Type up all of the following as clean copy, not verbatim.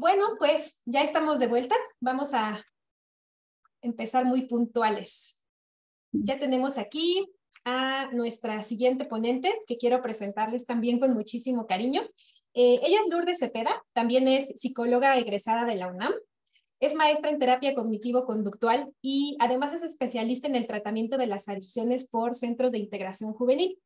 Bueno, pues ya estamos de vuelta. Vamos a empezar muy puntuales. Ya tenemos aquí a nuestra siguiente ponente, que quiero presentarles también con muchísimo cariño. Ella es Lourdes Cepeda, también es psicóloga egresada de la UNAM, es maestra en terapia cognitivo-conductual y además es especialista en el tratamiento de las adicciones por centros de integración juvenil.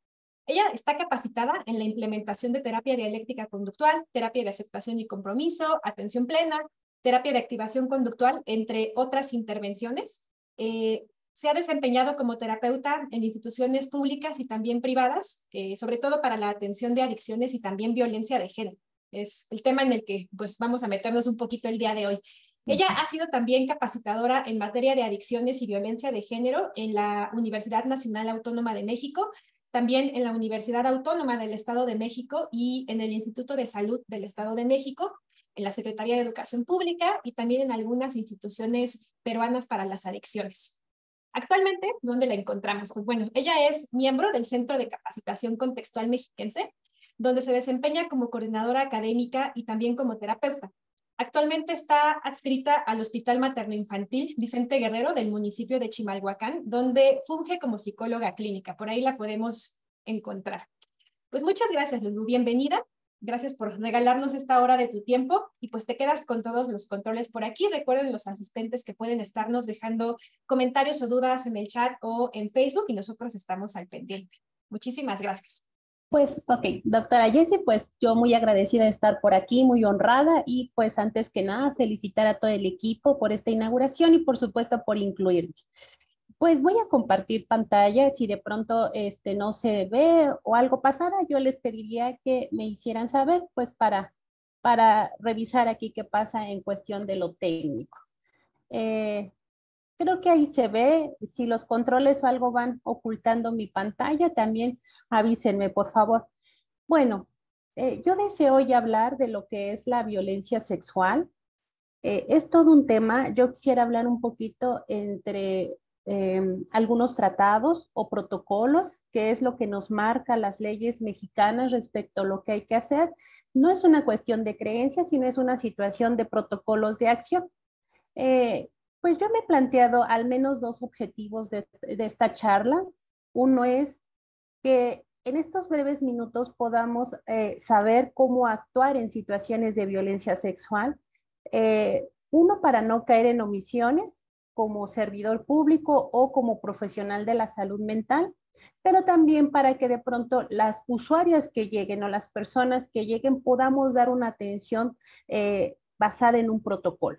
Ella está capacitada en la implementación de terapia dialéctica conductual, terapia de aceptación y compromiso, atención plena, terapia de activación conductual, entre otras intervenciones. Se ha desempeñado como terapeuta en instituciones públicas y también privadas, sobre todo para la atención de adicciones y también violencia de género. Es el tema en el que pues, vamos a meternos un poquito el día de hoy. Ella ha sido también capacitadora en materia de adicciones y violencia de género en la Universidad Nacional Autónoma de México, también en la Universidad Autónoma del Estado de México y en el Instituto de Salud del Estado de México, en la Secretaría de Educación Pública y también en algunas instituciones peruanas para las adicciones. Actualmente, ¿dónde la encontramos? Pues bueno, ella es miembro del Centro de Capacitación Contextual Mexiquense, donde se desempeña como coordinadora académica y también como terapeuta. Actualmente está adscrita al Hospital Materno Infantil Vicente Guerrero del municipio de Chimalhuacán, donde funge como psicóloga clínica. Por ahí la podemos encontrar. Pues muchas gracias, Lulu. Bienvenida. Gracias por regalarnos esta hora de tu tiempo y pues te quedas con todos los controles por aquí. Recuerden los asistentes que pueden estarnos dejando comentarios o dudas en el chat o en Facebook y nosotros estamos al pendiente. Muchísimas gracias. Pues, ok, doctora Jessie, pues yo muy agradecida de estar por aquí, muy honrada y pues antes que nada felicitar a todo el equipo por esta inauguración y por supuesto por incluirme. Pues voy a compartir pantalla, si de pronto no se ve o algo pasara, yo les pediría que me hicieran saber, pues para revisar aquí qué pasa en cuestión de lo técnico. Eh, Creo que ahí se ve, si los controles o algo van ocultando mi pantalla, también avísenme, por favor. Bueno, yo deseo hoy hablar de lo que es la violencia sexual. Es todo un tema. Yo quisiera hablar un poquito entre algunos tratados o protocolos, que es lo que nos marca las leyes mexicanas respecto a lo que hay que hacer. No es una cuestión de creencia, sino es una situación de protocolos de acción. Eh, pues yo me he planteado al menos dos objetivos de esta charla. Uno es que en estos breves minutos podamos saber cómo actuar en situaciones de violencia sexual. Uno, para no caer en omisiones como servidor público o como profesional de la salud mental, pero también para que de pronto las usuarias que lleguen o las personas que lleguen podamos dar una atención basada en un protocolo.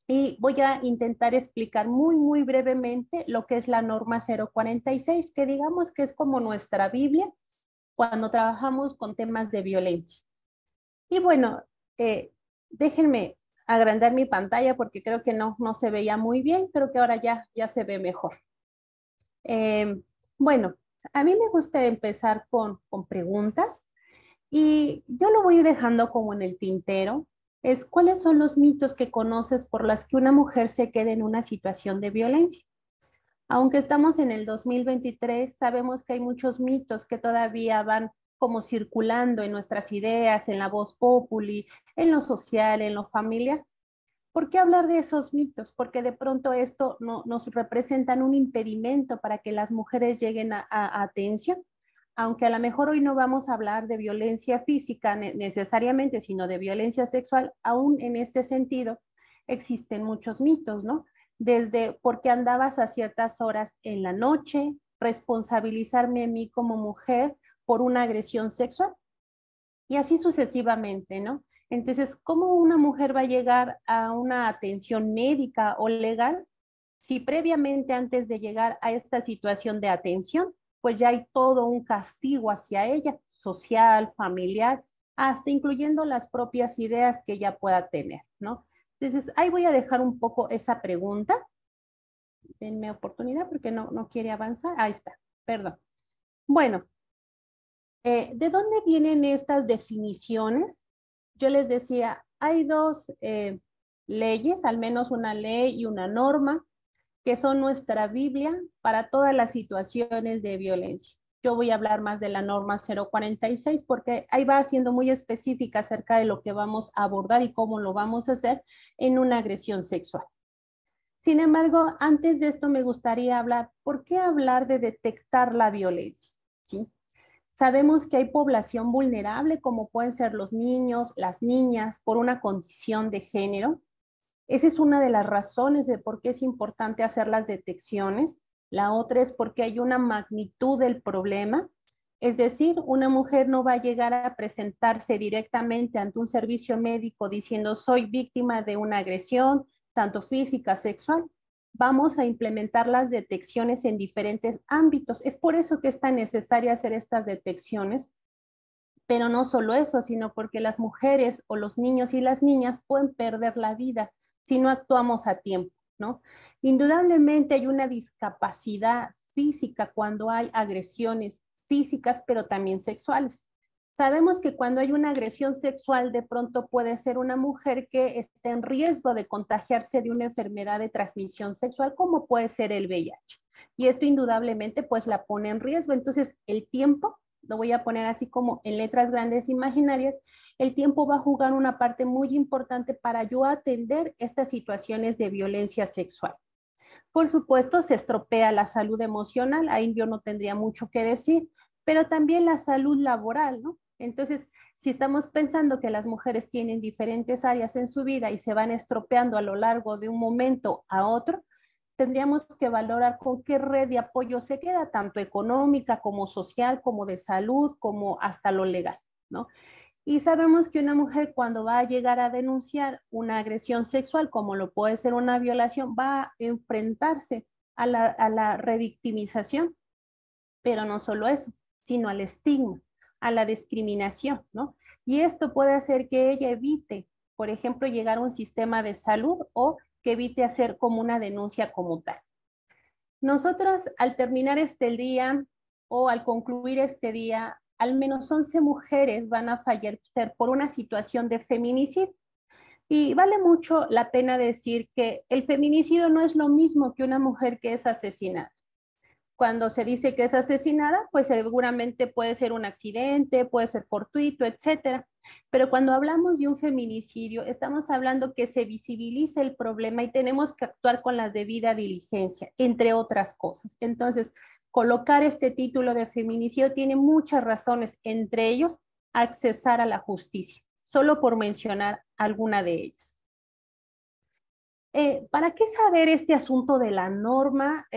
Y voy a intentar explicar muy brevemente lo que es la norma 046, que digamos que es como nuestra Biblia cuando trabajamos con temas de violencia. Y bueno, déjenme agrandar mi pantalla porque creo que no se veía muy bien, creo que ahora ya se ve mejor. Bueno, a mí me gusta empezar con preguntas y yo lo voy dejando como en el tintero. Es cuáles son los mitos que conoces por las que una mujer se quede en una situación de violencia. Aunque estamos en el 2023, sabemos que hay muchos mitos que todavía van como circulando en nuestras ideas, en la voz populi, en lo social, en lo familiar. ¿Por qué hablar de esos mitos? Porque de pronto esto nos representan un impedimento para que las mujeres lleguen a atención, aunque a lo mejor hoy no vamos a hablar de violencia física necesariamente, sino de violencia sexual, aún en este sentido existen muchos mitos, ¿no? Desde por qué andabas a ciertas horas en la noche, responsabilizarme a mí como mujer por una agresión sexual y así sucesivamente, ¿no? Entonces, ¿cómo una mujer va a llegar a una atención médica o legal si previamente antes de llegar a esta situación de atención, pues ya hay todo un castigo hacia ella, social, familiar, hasta incluyendo las propias ideas que ella pueda tener, ¿no? Entonces, ahí voy a dejar un poco esa pregunta. Denme oportunidad porque no quiere avanzar. Ahí está, perdón. Bueno, ¿de dónde vienen estas definiciones? Yo les decía, hay dos leyes, al menos una ley y una norma, que son nuestra Biblia para todas las situaciones de violencia. Yo voy a hablar más de la norma 046 porque ahí va siendo muy específica acerca de lo que vamos a abordar y cómo lo vamos a hacer en una agresión sexual. Sin embargo, antes de esto me gustaría hablar, ¿por qué hablar de detectar la violencia? ¿Sí? Sabemos que hay población vulnerable, como pueden ser los niños, las niñas, por una condición de género. Esa es una de las razones de por qué es importante hacer las detecciones. La otra es porque hay una magnitud del problema. Es decir, una mujer no va a llegar a presentarse directamente ante un servicio médico diciendo soy víctima de una agresión, tanto física, sexual. Vamos a implementar las detecciones en diferentes ámbitos. Es por eso que es tan necesaria hacer estas detecciones, pero no solo eso, sino porque las mujeres o los niños y las niñas pueden perder la vida si no actuamos a tiempo, ¿no? Indudablemente hay una discapacidad física cuando hay agresiones físicas, pero también sexuales. Sabemos que cuando hay una agresión sexual, de pronto puede ser una mujer que esté en riesgo de contagiarse de una enfermedad de transmisión sexual, como puede ser el VIH. Y esto indudablemente pues la pone en riesgo. Entonces, el tiempo, lo voy a poner así como en letras grandes imaginarias, el tiempo va a jugar una parte muy importante para yo atender estas situaciones de violencia sexual. Por supuesto, se estropea la salud emocional, ahí yo no tendría mucho que decir, pero también la salud laboral, ¿no? Entonces, si estamos pensando que las mujeres tienen diferentes áreas en su vida y se van estropeando a lo largo de un momento a otro, tendríamos que valorar con qué red de apoyo se queda, tanto económica como social, como de salud, como hasta lo legal, ¿no? Y sabemos que una mujer cuando va a llegar a denunciar una agresión sexual, como lo puede ser una violación, va a enfrentarse a la revictimización, pero no solo eso, sino al estigma, a la discriminación, ¿no? Y esto puede hacer que ella evite, por ejemplo, llegar a un sistema de salud o que evite hacer como una denuncia como tal. Nosotras, al terminar este día o al concluir este día, al menos 11 mujeres van a fallecer por una situación de feminicidio. Y vale mucho la pena decir que el feminicidio no es lo mismo que una mujer que es asesinada. Cuando se dice que es asesinada, pues seguramente puede ser un accidente, puede ser fortuito, etcétera. Pero cuando hablamos de un feminicidio, estamos hablando que se visibiliza el problema y tenemos que actuar con la debida diligencia, entre otras cosas. Entonces, colocar este título de feminicidio tiene muchas razones, entre ellos, accesar a la justicia, solo por mencionar alguna de ellas. ¿Para qué saber este asunto de la norma?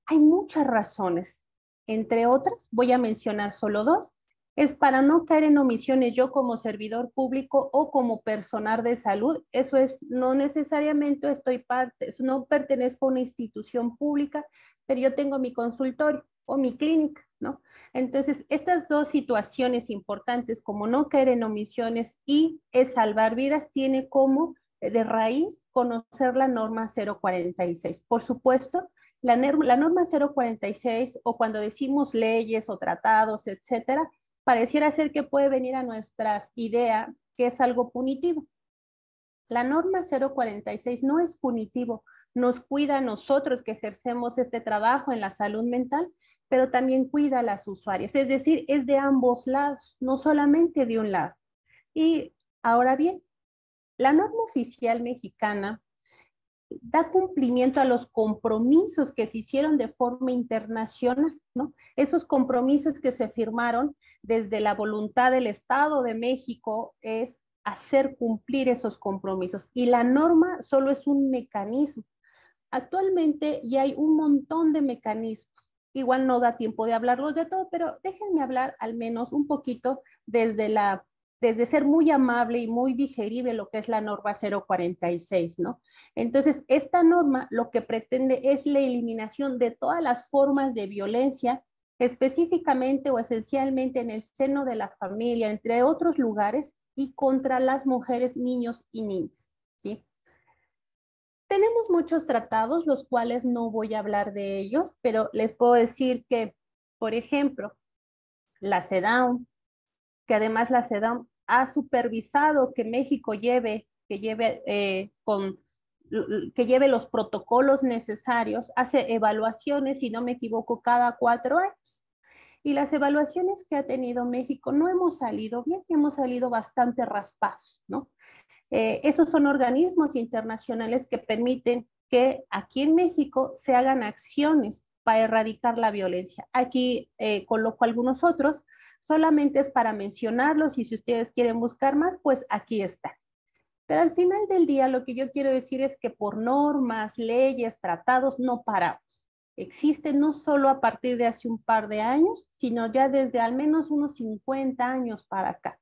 Hay muchas razones. Entre otras, voy a mencionar solo dos. Es para no caer en omisiones yo como servidor público o como personal de salud. Eso es, no necesariamente estoy parte, no pertenezco a una institución pública, pero yo tengo mi consultorio o mi clínica, ¿no? Entonces, estas dos situaciones importantes, como no caer en omisiones y es salvar vidas, tiene como de raíz conocer la norma 046. Por supuesto, la norma 046 o cuando decimos leyes o tratados, etcétera, pareciera ser que puede venir a nuestras ideas que es algo punitivo. La norma 046 no es punitivo, nos cuida a nosotros que ejercemos este trabajo en la salud mental, pero también cuida a las usuarias, es decir, es de ambos lados, no solamente de un lado. Y ahora bien, la norma oficial mexicana da cumplimiento a los compromisos que se hicieron de forma internacional, ¿no? Esos compromisos que se firmaron desde la voluntad del Estado de México es hacer cumplir esos compromisos y la norma solo es un mecanismo. Actualmente ya hay un montón de mecanismos. Igual no da tiempo de hablarlos de todo, pero déjenme hablar al menos un poquito desde ser muy amable y muy digerible lo que es la norma 046, ¿no? Entonces, esta norma lo que pretende es la eliminación de todas las formas de violencia, específicamente o esencialmente en el seno de la familia, entre otros lugares, y contra las mujeres, niños y niñas, ¿sí? Tenemos muchos tratados, los cuales no voy a hablar de ellos, pero les puedo decir que, por ejemplo, la CEDAW, que además la CEDAW ha supervisado que México que lleve los protocolos necesarios, hace evaluaciones, si no me equivoco, cada 4 años. Y las evaluaciones que ha tenido México no hemos salido bien, hemos salido bastante raspados, ¿no? Esos son organismos internacionales que permiten que aquí en México se hagan acciones para erradicar la violencia. Aquí coloco algunos otros, solamente es para mencionarlos y si ustedes quieren buscar más, pues aquí está. Pero al final del día lo que yo quiero decir es que por normas, leyes, tratados no paramos. Existe no solo a partir de hace un par de años, sino ya desde al menos unos 50 años para acá.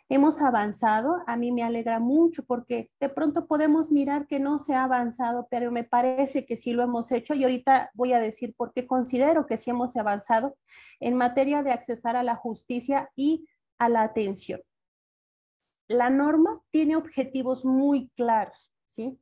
Hemos avanzado, a mí me alegra mucho porque de pronto podemos mirar que no se ha avanzado, pero me parece que sí lo hemos hecho y ahorita voy a decir por qué considero que sí hemos avanzado en materia de accesar a la justicia y a la atención. La norma tiene objetivos muy claros, ¿sí?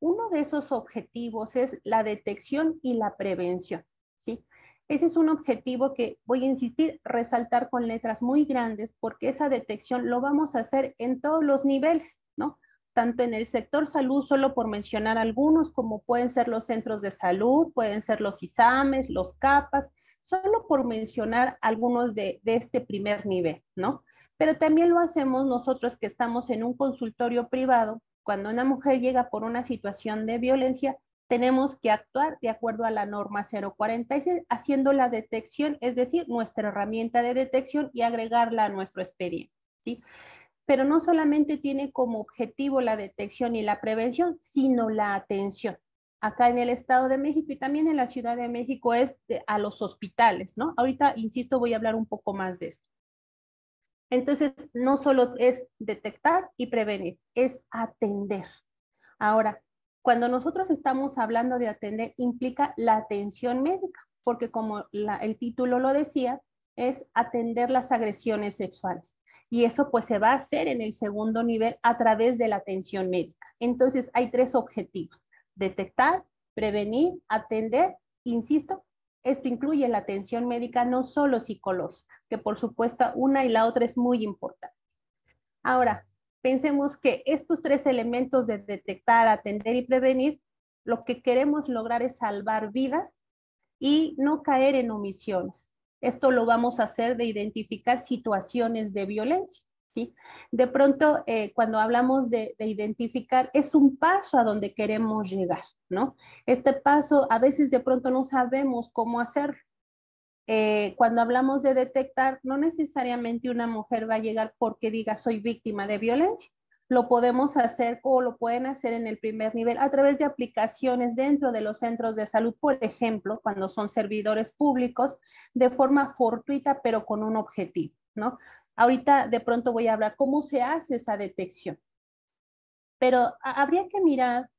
Uno de esos objetivos es la detección y la prevención, ¿sí? Ese es un objetivo que voy a insistir, resaltar con letras muy grandes, porque esa detección lo vamos a hacer en todos los niveles, ¿no? Tanto en el sector salud, solo por mencionar algunos, como pueden ser los centros de salud, pueden ser los ISAMES, los CAPAS, solo por mencionar algunos de este primer nivel, ¿no? Pero también lo hacemos nosotros que estamos en un consultorio privado. Cuando una mujer llega por una situación de violencia, tenemos que actuar de acuerdo a la norma 046, haciendo la detección, es decir, nuestra herramienta de detección y agregarla a nuestro expediente, ¿sí? Pero no solamente tiene como objetivo la detección y la prevención, sino la atención. Acá en el Estado de México y también en la Ciudad de México es a los hospitales, ¿no? Ahorita, insisto, voy a hablar un poco más de esto. Entonces, no solo es detectar y prevenir, es atender. Ahora, cuando nosotros estamos hablando de atender, implica la atención médica, porque como el título lo decía, es atender las agresiones sexuales. Y eso pues se va a hacer en el segundo nivel a través de la atención médica. Entonces, hay tres objetivos: detectar, prevenir, atender, insisto. Esto incluye la atención médica, no solo psicológica, que por supuesto una y la otra es muy importante. Ahora, pensemos que estos tres elementos de detectar, atender y prevenir, lo que queremos lograr es salvar vidas y no caer en omisiones. Esto lo vamos a hacer de identificar situaciones de violencia, ¿sí? De pronto, cuando hablamos de identificar, es un paso a donde queremos llegar, ¿no? Este paso, a veces de pronto no sabemos cómo hacerlo. Cuando hablamos de detectar, no necesariamente una mujer va a llegar porque diga soy víctima de violencia. Lo podemos hacer o lo pueden hacer en el primer nivel a través de aplicaciones dentro de los centros de salud, por ejemplo, cuando son servidores públicos, de forma fortuita, pero con un objetivo, ¿no? Ahorita de pronto voy a hablar cómo se hace esa detección, pero habría que mirar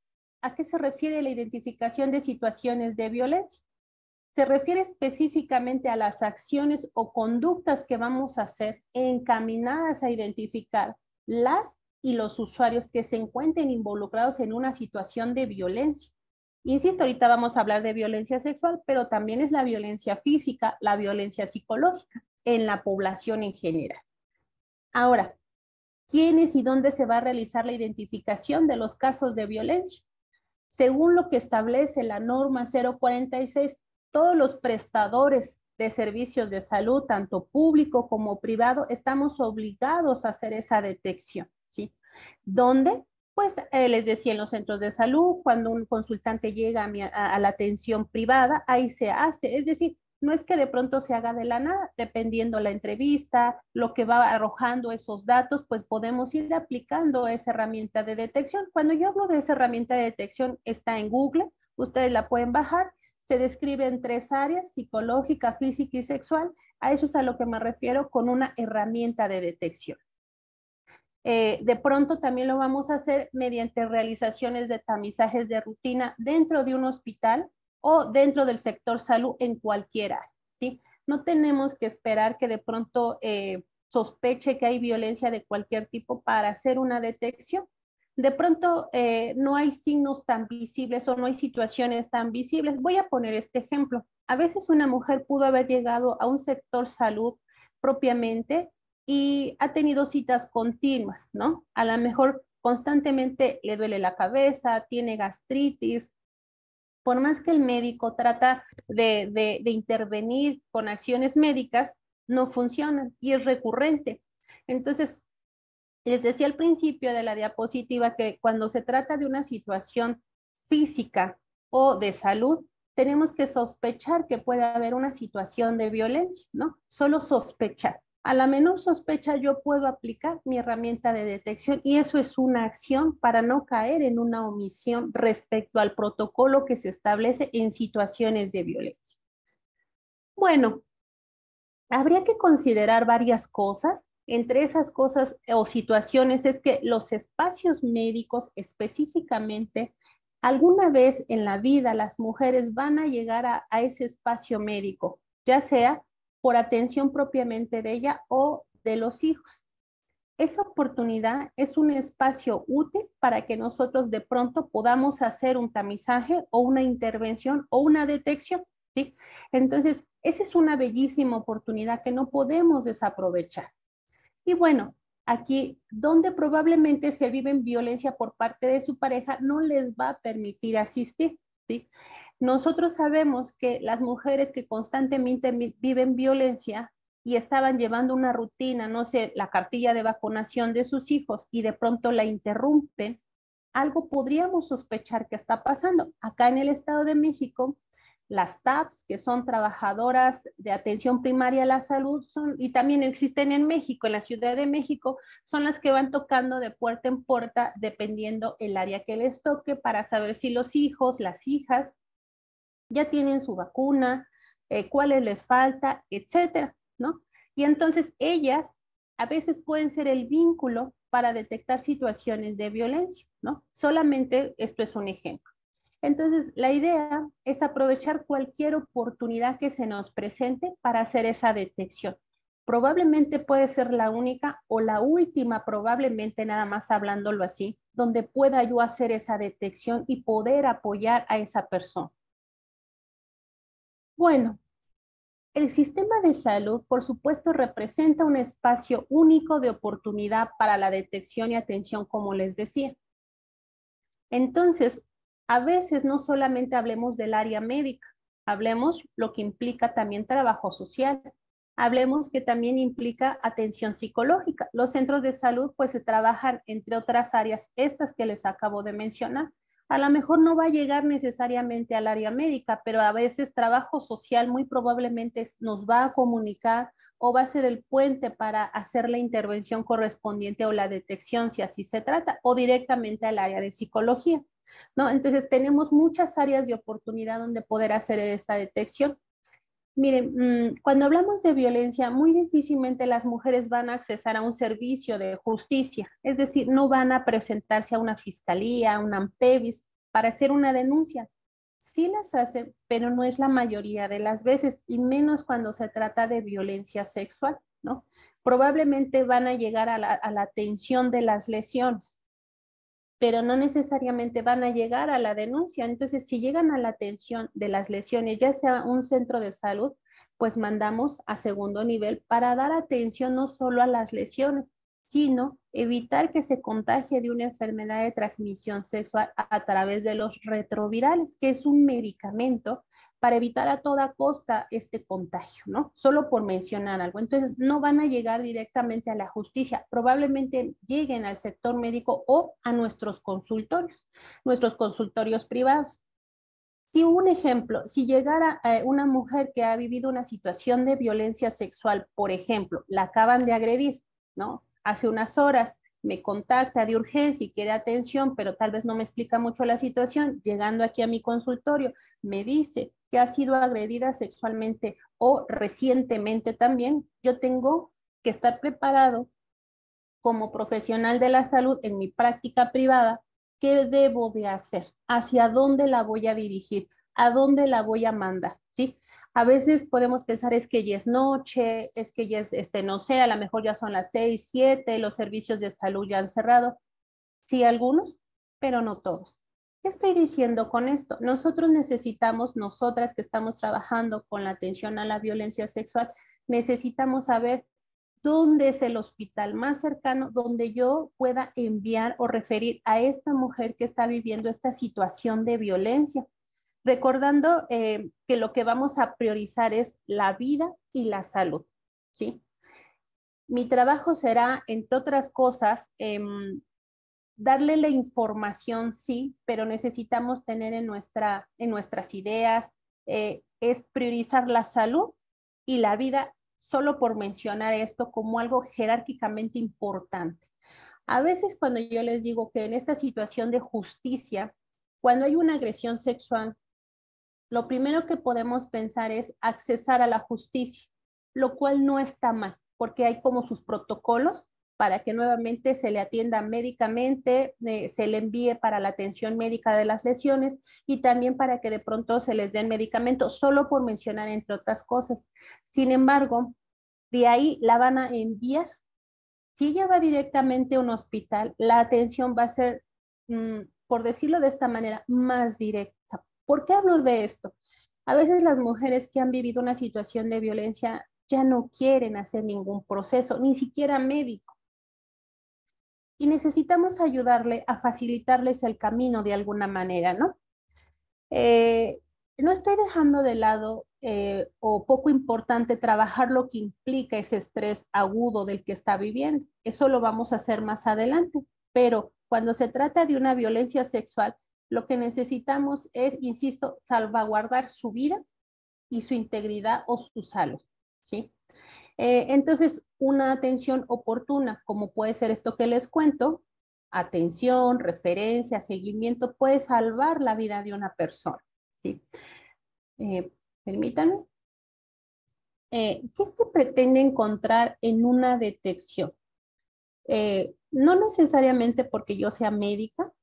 a qué se refiere la identificación de situaciones de violencia. Se refiere específicamente a las acciones o conductas que vamos a hacer encaminadas a identificar las y los usuarios que se encuentren involucrados en una situación de violencia. Insisto, ahorita vamos a hablar de violencia sexual, pero también es la violencia física, la violencia psicológica en la población en general. Ahora, ¿quiénes y dónde se va a realizar la identificación de los casos de violencia? Según lo que establece la norma 046, todos los prestadores de servicios de salud, tanto público como privado, estamos obligados a hacer esa detección, ¿sí? ¿Dónde? Pues les decía, en los centros de salud, cuando un consultante llega a la atención privada, ahí se hace. Es decir, no es que de pronto se haga de la nada, dependiendo la entrevista, lo que va arrojando esos datos, pues podemos ir aplicando esa herramienta de detección. Cuando yo hablo de esa herramienta de detección, está en Google, ustedes la pueden bajar, se describe en tres áreas: psicológica, física y sexual. A eso es a lo que me refiero con una herramienta de detección. De pronto también lo vamos a hacer mediante realizaciones de tamizajes de rutina dentro de un hospital o dentro del sector salud en cualquier área, ¿sí? No tenemos que esperar que de pronto sospeche que hay violencia de cualquier tipo para hacer una detección. De pronto no hay signos tan visibles o no hay situaciones tan visibles. Voy a poner este ejemplo. A veces una mujer pudo haber llegado a un sector salud propiamente y ha tenido citas continuas, ¿no? A lo mejor constantemente le duele la cabeza, tiene gastritis, por más que el médico trata de intervenir con acciones médicas, no funcionan y es recurrente. Entonces, les decía al principio de la diapositiva que cuando se trata de una situación física o de salud, tenemos que sospechar que puede haber una situación de violencia, ¿no? Solo sospechar. A la menor sospecha yo puedo aplicar mi herramienta de detección y eso es una acción para no caer en una omisión respecto al protocolo que se establece en situaciones de violencia. Bueno, habría que considerar varias cosas. Entre esas cosas o situaciones es que los espacios médicos específicamente, alguna vez en la vida las mujeres van a llegar a ese espacio médico, ya sea por atención propiamente de ella o de los hijos. Esa oportunidad es un espacio útil para que nosotros de pronto podamos hacer un tamizaje o una intervención o una detección, ¿sí? Entonces, esa es una bellísima oportunidad que no podemos desaprovechar. Y bueno, aquí donde probablemente se viven violencia por parte de su pareja, no les va a permitir asistir, ¿sí? Nosotros sabemos que las mujeres que constantemente viven violencia y estaban llevando una rutina, no sé, la cartilla de vacunación de sus hijos y de pronto la interrumpen, algo podríamos sospechar que está pasando. Acá en el Estado de México, las TAPS, que son trabajadoras de atención primaria a la salud, y también existen en México, en la Ciudad de México, son las que van tocando de puerta en puerta, dependiendo el área que les toque, para saber si los hijos, las hijas, ya tienen su vacuna, cuáles les falta, etcétera, ¿no? Y entonces ellas a veces pueden ser el vínculo para detectar situaciones de violencia, ¿no? Solamente esto es un ejemplo. Entonces, la idea es aprovechar cualquier oportunidad que se nos presente para hacer esa detección. Probablemente puede ser la única o la última, probablemente nada más hablándolo así, donde pueda yo hacer esa detección y poder apoyar a esa persona. Bueno, el sistema de salud, por supuesto, representa un espacio único de oportunidad para la detección y atención, como les decía. Entonces, a veces no solamente hablemos del área médica, hablemos lo que implica también trabajo social, hablemos que también implica atención psicológica. Los centros de salud pues se trabajan entre otras áreas, estas que les acabo de mencionar. A lo mejor no va a llegar necesariamente al área médica, pero a veces trabajo social muy probablemente nos va a comunicar o va a ser el puente para hacer la intervención correspondiente o la detección, si así se trata, o directamente al área de psicología, ¿no? Entonces, tenemos muchas áreas de oportunidad donde poder hacer esta detección. Miren, cuando hablamos de violencia, muy difícilmente las mujeres van a accesar a un servicio de justicia, es decir, no van a presentarse a una fiscalía, a una AMPEVIS, para hacer una denuncia. Sí las hacen, pero no es la mayoría de las veces, y menos cuando se trata de violencia sexual, ¿no? Probablemente van a llegar a la atención de las lesiones, pero no necesariamente van a llegar a la denuncia. Entonces, si llegan a la atención de las lesiones, ya sea un centro de salud, pues mandamos a segundo nivel para dar atención no solo a las lesiones, sino evitar que se contagie de una enfermedad de transmisión sexual a través de los retrovirales, que es un medicamento para evitar a toda costa este contagio, ¿no? Solo por mencionar algo. Entonces, no van a llegar directamente a la justicia, probablemente lleguen al sector médico o a nuestros consultorios privados. Si un ejemplo, si llegara una mujer que ha vivido una situación de violencia sexual, por ejemplo, la acaban de agredir, ¿no? Hace unas horas me contacta de urgencia y quiere atención, pero tal vez no me explica mucho la situación, llegando aquí a mi consultorio, me dice que ha sido agredida sexualmente o recientemente también, yo tengo que estar preparado como profesional de la salud en mi práctica privada. ¿Qué debo de hacer? ¿Hacia dónde la voy a dirigir? ¿A dónde la voy a mandar? ¿Sí? A veces podemos pensar es que ya es noche, es que ya es, no sé, a lo mejor ya son las 6, 7, los servicios de salud ya han cerrado. Sí, algunos, pero no todos. ¿Qué estoy diciendo con esto? Nosotros necesitamos, nosotras que estamos trabajando con la atención a la violencia sexual, necesitamos saber dónde es el hospital más cercano donde yo pueda enviar o referir a esta mujer que está viviendo esta situación de violencia. recordando que lo que vamos a priorizar es la vida y la salud, ¿sí? Mi trabajo será, entre otras cosas, darle la información, sí, pero necesitamos tener en nuestras ideas, es priorizar la salud y la vida, solo por mencionar esto como algo jerárquicamente importante. A veces cuando yo les digo que en esta situación de justicia, cuando hay una agresión sexual, lo primero que podemos pensar es accesar a la justicia, lo cual no está mal, porque hay como sus protocolos para que nuevamente se le atienda médicamente, se le envíe para la atención médica de las lesiones y también para que de pronto se les den medicamentos, solo por mencionar entre otras cosas. Sin embargo, de ahí la van a enviar. Si ella va directamente a un hospital, la atención va a ser, por decirlo de esta manera, más directa. ¿Por qué hablo de esto? A veces las mujeres que han vivido una situación de violencia ya no quieren hacer ningún proceso, ni siquiera médico. Y necesitamos ayudarle a facilitarles el camino de alguna manera, ¿no? No estoy dejando de lado o poco importante trabajar lo que implica ese estrés agudo del que está viviendo. Eso lo vamos a hacer más adelante. Pero cuando se trata de una violencia sexual, lo que necesitamos es, insisto, salvaguardar su vida y su integridad o su salud, ¿sí? Entonces, una atención oportuna, como puede ser esto que les cuento, atención, referencia, seguimiento, puede salvar la vida de una persona, ¿sí? Eh, Permítanme. ¿Qué se pretende encontrar en una detección? No necesariamente porque yo sea médica,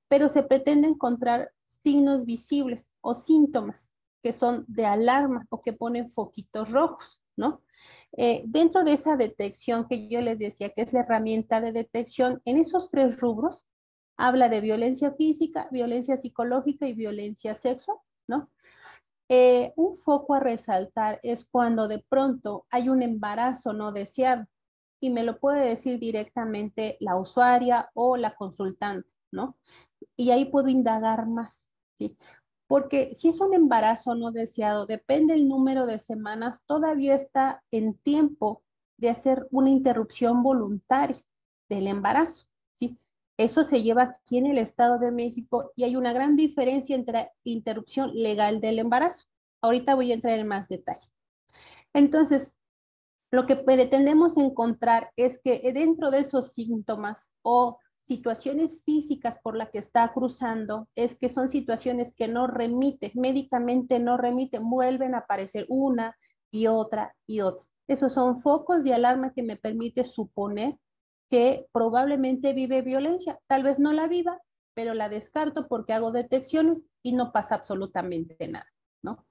pero se pretende encontrar signos visibles o síntomas que son de alarma o que ponen foquitos rojos, ¿no? Dentro de esa detección que yo les decía que es la herramienta de detección, en esos tres rubros habla de violencia física, violencia psicológica y violencia sexual, ¿no? Un foco a resaltar es cuando de pronto hay un embarazo no deseado y me lo puede decir directamente la usuaria o la consultante, ¿no? Y ahí puedo indagar más, ¿sí? Porque si es un embarazo no deseado, depende el número de semanas, todavía está en tiempo de hacer una interrupción voluntaria del embarazo, ¿sí? Eso se lleva aquí en el Estado de México y hay una gran diferencia entre interrupción legal del embarazo. Ahorita voy a entrar en más detalle. Entonces, lo que pretendemos encontrar es que dentro de esos síntomas o situaciones físicas por las que está cruzando, es que son situaciones que no remiten, médicamente no remiten, vuelven a aparecer una y otra y otra. Esos son focos de alarma que me permite suponer que probablemente vive violencia. Tal vez no la viva, pero la descarto porque hago detecciones y no pasa absolutamente nada, ¿no?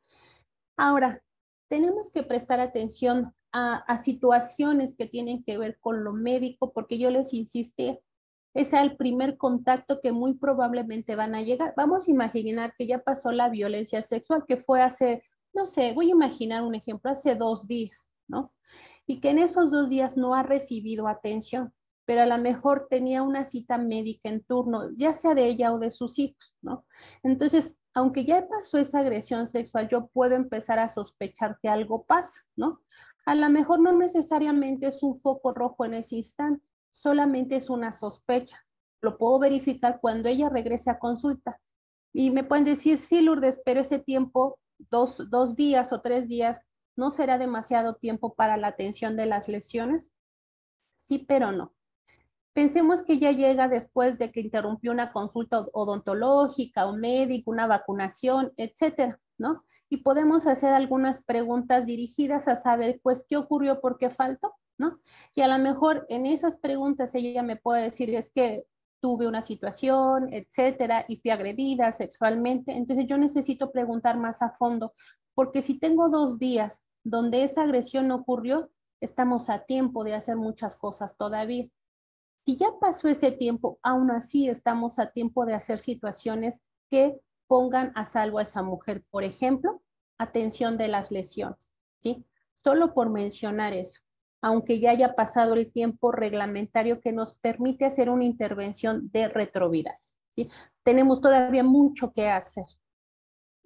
Ahora, tenemos que prestar atención a situaciones que tienen que ver con lo médico, porque yo les insistí, es el primer contacto que muy probablemente van a llegar. Vamos a imaginar que ya pasó la violencia sexual, que fue hace, no sé, voy a imaginar un ejemplo, hace 2 días, ¿no? Y que en esos 2 días no ha recibido atención, pero a lo mejor tenía una cita médica en turno, ya sea de ella o de sus hijos, ¿no? Entonces, aunque ya pasó esa agresión sexual, yo puedo empezar a sospechar que algo pasa, ¿no? A lo mejor no necesariamente es un foco rojo en ese instante, solamente es una sospecha. Lo puedo verificar cuando ella regrese a consulta. Y me pueden decir, sí, Lourdes, pero ese tiempo, 2 días o 3 días, ¿no será demasiado tiempo para la atención de las lesiones? Sí, pero no. Pensemos que ya llega después de que interrumpió una consulta odontológica o médica, una vacunación, etcétera, ¿no? Y podemos hacer algunas preguntas dirigidas a saber, pues, qué ocurrió, por qué faltó, ¿no? Y a lo mejor en esas preguntas ella me puede decir, es que tuve una situación, etcétera, y fui agredida sexualmente. Entonces yo necesito preguntar más a fondo, porque si tengo 2 días donde esa agresión ocurrió, estamos a tiempo de hacer muchas cosas todavía. Si ya pasó ese tiempo, aún así estamos a tiempo de hacer situaciones que pongan a salvo a esa mujer. Por ejemplo, atención de las lesiones, ¿sí? Solo por mencionar eso, aunque ya haya pasado el tiempo reglamentario que nos permite hacer una intervención de retrovirales, ¿sí? Tenemos todavía mucho que hacer.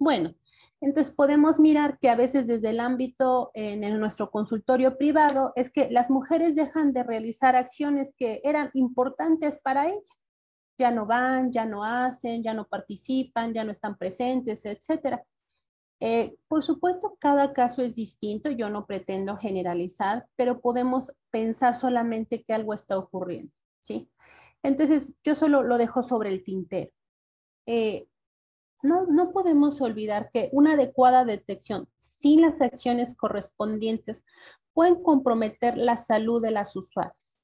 Bueno, entonces podemos mirar que a veces desde el ámbito en nuestro consultorio privado es que las mujeres dejan de realizar acciones que eran importantes para ellas. Ya no van, ya no hacen, ya no participan, ya no están presentes, etcétera. Por supuesto, cada caso es distinto, yo no pretendo generalizar, pero podemos pensar solamente que algo está ocurriendo, ¿sí? Entonces, yo solo lo dejo sobre el tintero. Eh, no podemos olvidar que una adecuada detección sin las acciones correspondientes pueden comprometer la salud de las usuarias.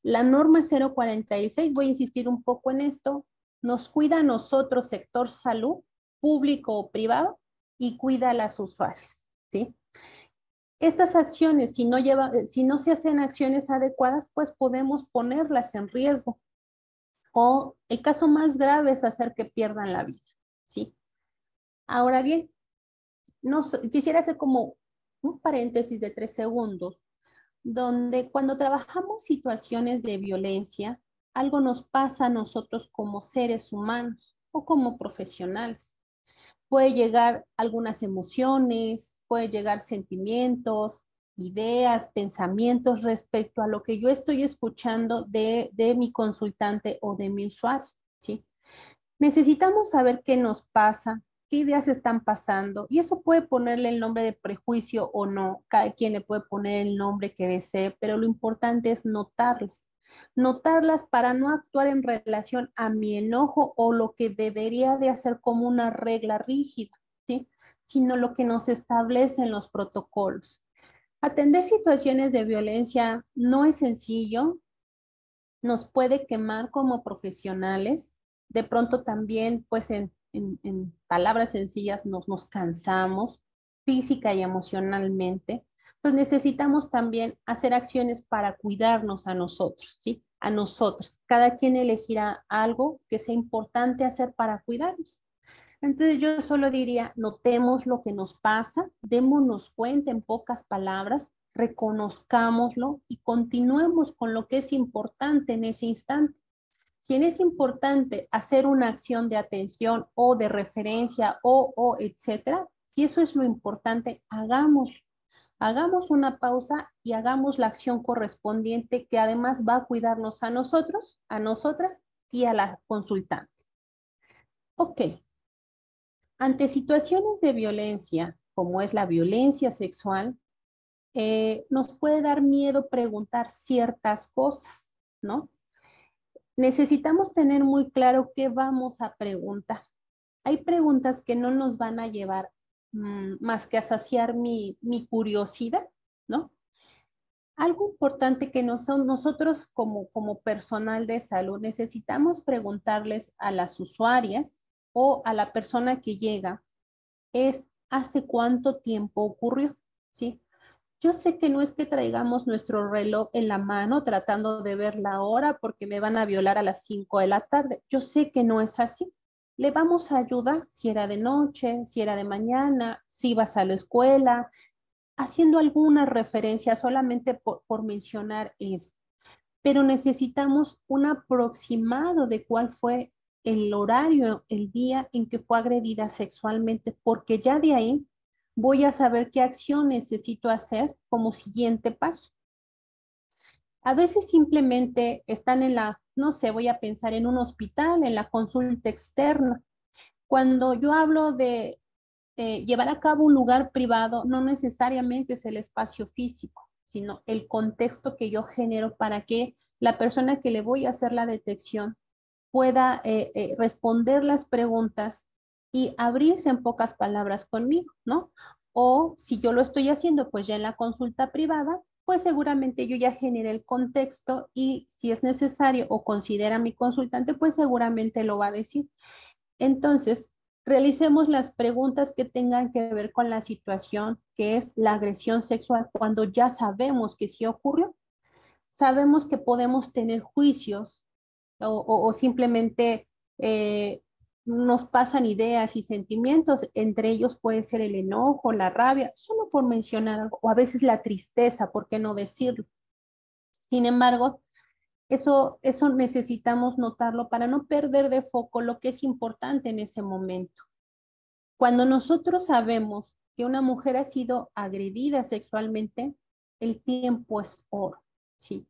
La norma 046, voy a insistir un poco en esto, nos cuida a nosotros, sector salud, público o privado, y cuida a las usuarias, ¿sí? Estas acciones, si no se hacen acciones adecuadas, pues podemos ponerlas en riesgo. O el caso más grave es hacer que pierdan la vida, ¿sí? Ahora bien, quisiera hacer como un paréntesis de 3 segundos, donde cuando trabajamos situaciones de violencia, algo nos pasa a nosotros como seres humanos o como profesionales. Puede llegar algunas emociones, puede llegar sentimientos, ideas, pensamientos respecto a lo que yo estoy escuchando de mi consultante o de mi usuario, ¿sí? Necesitamos saber qué nos pasa, qué ideas están pasando, y eso puede ponerle el nombre de prejuicio o no, cada quien le puede poner el nombre que desee, pero lo importante es notarlas para no actuar en relación a mi enojo o lo que debería de hacer como una regla rígida, ¿sí? Sino lo que nos establecen los protocolos. Atender situaciones de violencia no es sencillo, nos puede quemar como profesionales. De pronto también, pues en palabras sencillas, nos cansamos física y emocionalmente. Entonces necesitamos también hacer acciones para cuidarnos a nosotros, ¿sí? A nosotros. Cada quien elegirá algo que sea importante hacer para cuidarnos. Entonces yo solo diría, notemos lo que nos pasa, démonos cuenta en pocas palabras, reconozcámoslo y continuemos con lo que es importante en ese instante. Si es importante hacer una acción de atención o de referencia o etcétera, si eso es lo importante, hagamos una pausa y hagamos la acción correspondiente que además va a cuidarnos a nosotros, a nosotras y a la consultante. Ok, ante situaciones de violencia, como es la violencia sexual, nos puede dar miedo preguntar ciertas cosas, ¿no? Necesitamos tener muy claro qué vamos a preguntar. Hay preguntas que no nos van a llevar más que a saciar mi curiosidad, ¿no? Algo importante que nosotros como personal de salud necesitamos preguntarles a las usuarias o a la persona que llega es ¿hace cuánto tiempo ocurrió? ¿Sí? Yo sé que no es que traigamos nuestro reloj en la mano tratando de ver la hora porque me van a violar a las 5 de la tarde. Yo sé que no es así. Le vamos a ayudar si era de noche, si era de mañana, si ibas a la escuela, haciendo alguna referencia solamente por mencionar eso. Pero necesitamos un aproximado de cuál fue el horario, el día en que fue agredida sexualmente, porque ya de ahí voy a saber qué acción necesito hacer como siguiente paso. A veces simplemente están no sé, voy a pensar en un hospital, en la consulta externa. Cuando yo hablo de llevar a cabo un lugar privado, no necesariamente es el espacio físico, sino el contexto que yo genero para que la persona que le voy a hacer la detección pueda responder las preguntas y abrirse en pocas palabras conmigo, ¿no? O si yo lo estoy haciendo, pues ya en la consulta privada, pues seguramente yo ya generé el contexto y si es necesario o considera mi consultante, pues seguramente lo va a decir. Entonces, realicemos las preguntas que tengan que ver con la situación, que es la agresión sexual, cuando ya sabemos que sí ocurrió. Sabemos que podemos tener juicios o simplemente nos pasan ideas y sentimientos, entre ellos puede ser el enojo, la rabia, solo por mencionar algo, o a veces la tristeza, ¿por qué no decirlo? Sin embargo, eso necesitamos notarlo para no perder de foco lo que es importante en ese momento. Cuando nosotros sabemos que una mujer ha sido agredida sexualmente, el tiempo es oro, ¿sí?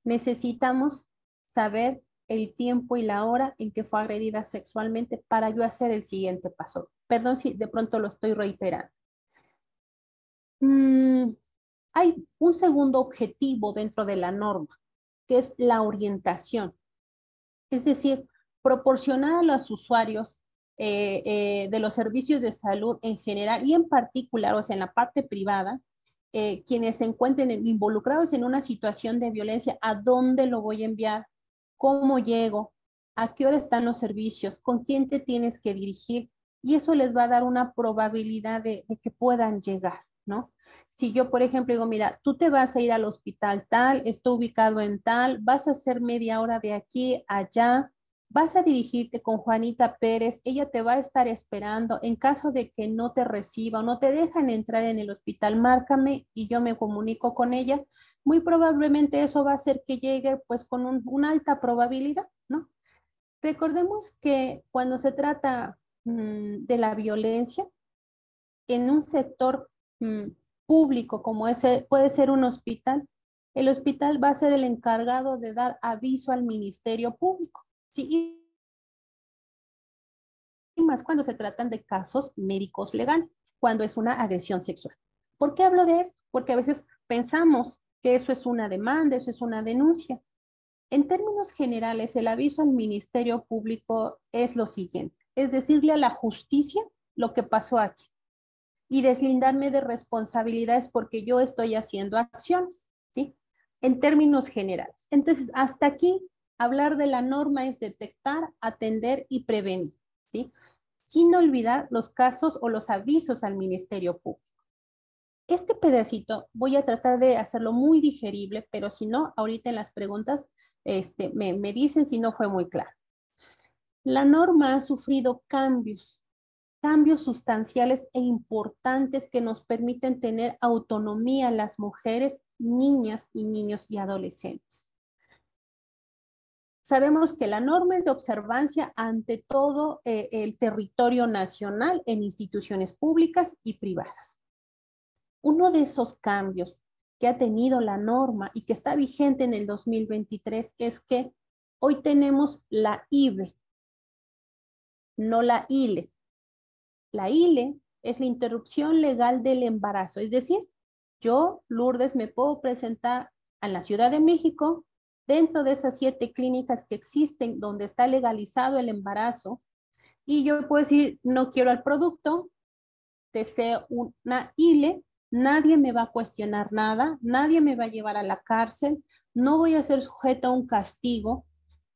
Necesitamos saber el tiempo y la hora en que fue agredida sexualmente para yo hacer el siguiente paso. Perdón si de pronto lo estoy reiterando. Hay un segundo objetivo dentro de la norma, que es la orientación. Es decir, proporcionar a los usuarios de los servicios de salud en general y en particular, o sea, en la parte privada, quienes se encuentren involucrados en una situación de violencia, ¿a dónde lo voy a enviar? ¿Cómo llego? ¿A qué hora están los servicios? ¿Con quién te tienes que dirigir? Y eso les va a dar una probabilidad de que puedan llegar, ¿no? Si yo, por ejemplo, digo, mira, tú te vas a ir al hospital tal, está ubicado en tal, vas a hacer media hora de aquí a allá, vas a dirigirte con Juanita Pérez, ella te va a estar esperando. En caso de que no te reciba o no te dejan entrar en el hospital, márcame y yo me comunico con ella. Muy probablemente eso va a hacer que llegue pues con una alta probabilidad, ¿no? Recordemos que cuando se trata de la violencia en un sector público como ese, puede ser un hospital, el hospital va a ser el encargado de dar aviso al Ministerio Público, ¿sí? Y más cuando se tratan de casos médicos legales, cuando es una agresión sexual. ¿Por qué hablo de esto? Porque a veces pensamos que eso es una demanda, eso es una denuncia. En términos generales, el aviso al Ministerio Público es lo siguiente, es decirle a la justicia lo que pasó aquí y deslindarme de responsabilidades porque yo estoy haciendo acciones, ¿sí? En términos generales. Entonces, hasta aquí, hablar de la norma es detectar, atender y prevenir, ¿sí? Sin olvidar los casos o los avisos al Ministerio Público. Este pedacito voy a tratar de hacerlo muy digerible, pero si no, ahorita en las preguntas me dicen si no fue muy claro. La norma ha sufrido cambios sustanciales e importantes que nos permiten tener autonomía las mujeres, niñas y niños y adolescentes. Sabemos que la norma es de observancia ante todo el territorio nacional en instituciones públicas y privadas. Uno de esos cambios que ha tenido la norma y que está vigente en el 2023 es que hoy tenemos la IVE, no la ILE. La ILE es la interrupción legal del embarazo, es decir, yo, Lourdes, me puedo presentar a la Ciudad de México dentro de esas 7 clínicas que existen donde está legalizado el embarazo y yo puedo decir, no quiero el producto, deseo una ILE, nadie me va a cuestionar nada, nadie me va a llevar a la cárcel, no voy a ser sujeta a un castigo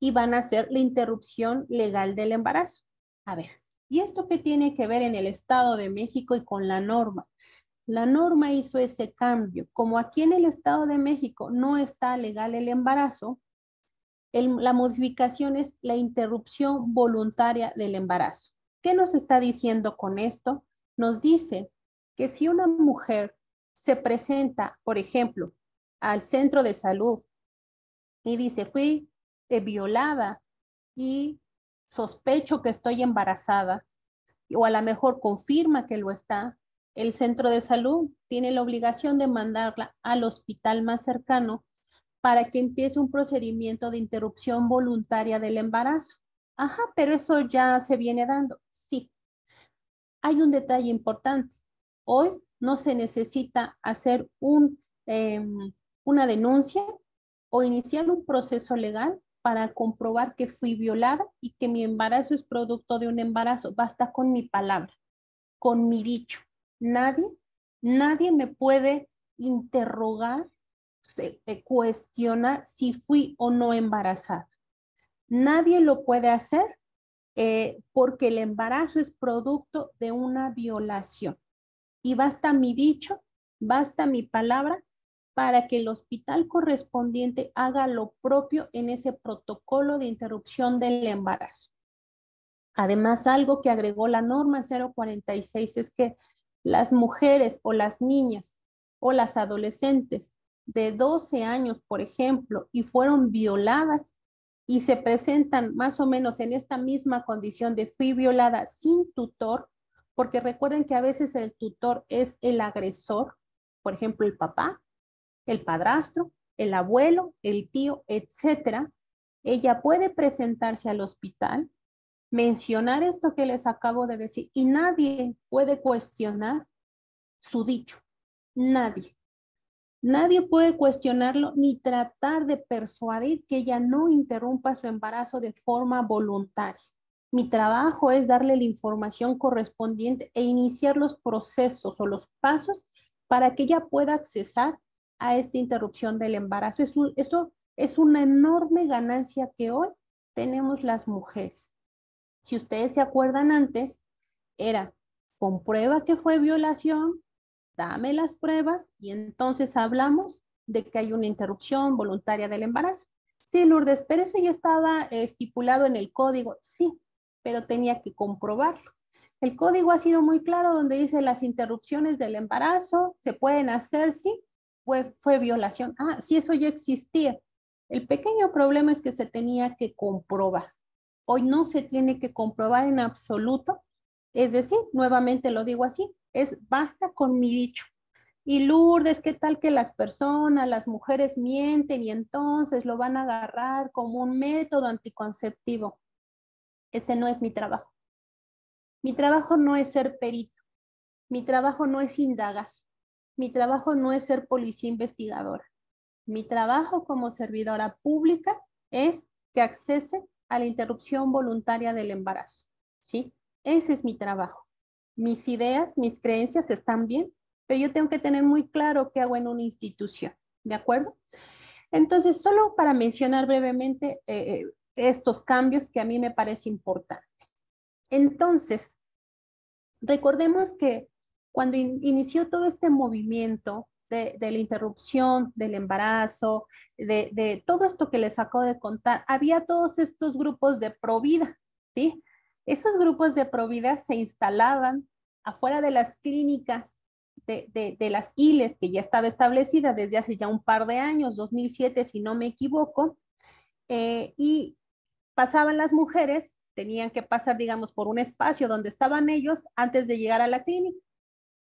y van a hacer la interrupción legal del embarazo. A ver, ¿y esto qué tiene que ver en el Estado de México y con la norma? La norma hizo ese cambio. Como aquí en el Estado de México no está legal el embarazo, la modificación es la interrupción voluntaria del embarazo. ¿Qué nos está diciendo con esto? Nos dice que si una mujer se presenta, por ejemplo, al centro de salud y dice, fui violada y sospecho que estoy embarazada, o a lo mejor confirma que lo está, el centro de salud tiene la obligación de mandarla al hospital más cercano para que empiece un procedimiento de interrupción voluntaria del embarazo. Ajá, pero eso ya se viene dando. Sí. Hay un detalle importante. Hoy no se necesita hacer una denuncia o iniciar un proceso legal para comprobar que fui violada y que mi embarazo es producto de un embarazo. Basta con mi palabra, con mi dicho. Nadie me puede interrogar, cuestionar si fui o no embarazada. Nadie lo puede hacer porque el embarazo es producto de una violación. Y basta mi dicho, basta mi palabra para que el hospital correspondiente haga lo propio en ese protocolo de interrupción del embarazo. Además, algo que agregó la norma 046 es que las mujeres o las niñas o las adolescentes de 12 años, por ejemplo, y fueron violadas y se presentan más o menos en esta misma condición de fui violada sin tutor, porque recuerden que a veces el tutor es el agresor, por ejemplo, el papá, el padrastro, el abuelo, el tío, etcétera. Ella puede presentarse al hospital, mencionar esto que les acabo de decir y nadie puede cuestionar su dicho. Nadie. Nadie puede cuestionarlo ni tratar de persuadir que ella no interrumpa su embarazo de forma voluntaria. Mi trabajo es darle la información correspondiente e iniciar los procesos o los pasos para que ella pueda accesar a esta interrupción del embarazo. Eso es una enorme ganancia que hoy tenemos las mujeres. Si ustedes se acuerdan antes, era comprueba que fue violación, dame las pruebas y entonces hablamos de que hay una interrupción voluntaria del embarazo. Sí, Lourdes, pero eso ya estaba estipulado en el código. Sí, pero tenía que comprobarlo. El código ha sido muy claro donde dice las interrupciones del embarazo se pueden hacer, sí, fue violación. Ah, sí, eso ya existía. El pequeño problema es que se tenía que comprobar. Hoy no se tiene que comprobar en absoluto. Es decir, nuevamente lo digo así, es basta con mi dicho. Y Lourdes, ¿qué tal que las personas, las mujeres mienten y entonces lo van a agarrar como un método anticonceptivo? Ese no es mi trabajo. Mi trabajo no es ser perito. Mi trabajo no es indagar. Mi trabajo no es ser policía investigadora. Mi trabajo como servidora pública es que accese a la interrupción voluntaria del embarazo. ¿Sí? Ese es mi trabajo. Mis ideas, mis creencias están bien, pero yo tengo que tener muy claro qué hago en una institución. ¿De acuerdo? Entonces, solo para mencionar brevemente estos cambios que a mí me parece importante. Entonces, recordemos que cuando inició todo este movimiento de la interrupción del embarazo, de todo esto que les acabo de contar, había todos estos grupos de provida, ¿sí? Esos grupos de provida se instalaban afuera de las clínicas de las ILES, que ya estaba establecida desde hace ya un par de años, 2007, si no me equivoco, y pasaban las mujeres, tenían que pasar, digamos, por un espacio donde estaban ellos antes de llegar a la clínica.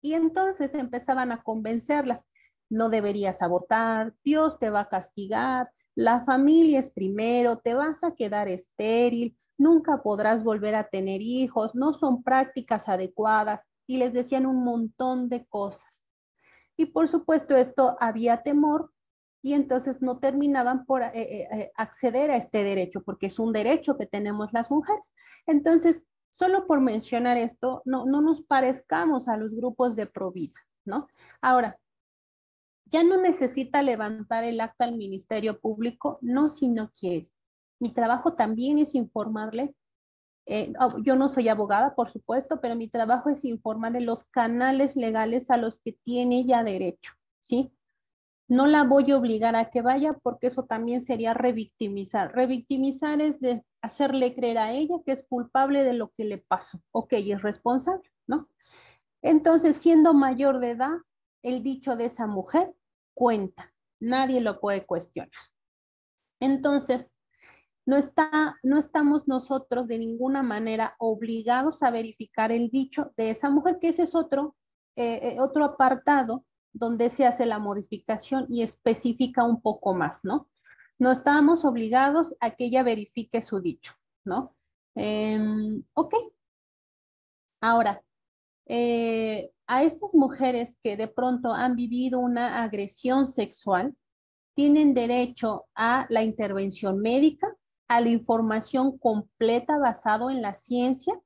Y entonces empezaban a convencerlas, no deberías abortar, Dios te va a castigar, la familia es primero, te vas a quedar estéril, nunca podrás volver a tener hijos, no son prácticas adecuadas. Y les decían un montón de cosas. Y por supuesto esto había temor y entonces no terminaban por acceder a este derecho, porque es un derecho que tenemos las mujeres. Entonces, solo por mencionar esto, no nos parezcamos a los grupos de provida, ¿no? Ahora, ya no necesita levantar el acta al Ministerio Público, no si no quiere. Mi trabajo también es informarle. Yo no soy abogada, por supuesto, pero mi trabajo es informarle los canales legales a los que tiene ella derecho, ¿sí? No la voy a obligar a que vaya porque eso también sería revictimizar. Revictimizar es de hacerle creer a ella que es culpable de lo que le pasó. Ok, es responsable, ¿no? Entonces, siendo mayor de edad, el dicho de esa mujer cuenta. Nadie lo puede cuestionar. Entonces, no estamos nosotros de ninguna manera obligados a verificar el dicho de esa mujer, que ese es otro apartado donde se hace la modificación y especifica un poco más, ¿no? No estamos obligados a que ella verifique su dicho, ¿no? Ok. Ahora, a estas mujeres que de pronto han vivido una agresión sexual, tienen derecho a la intervención médica, a la información completa basado en la ciencia,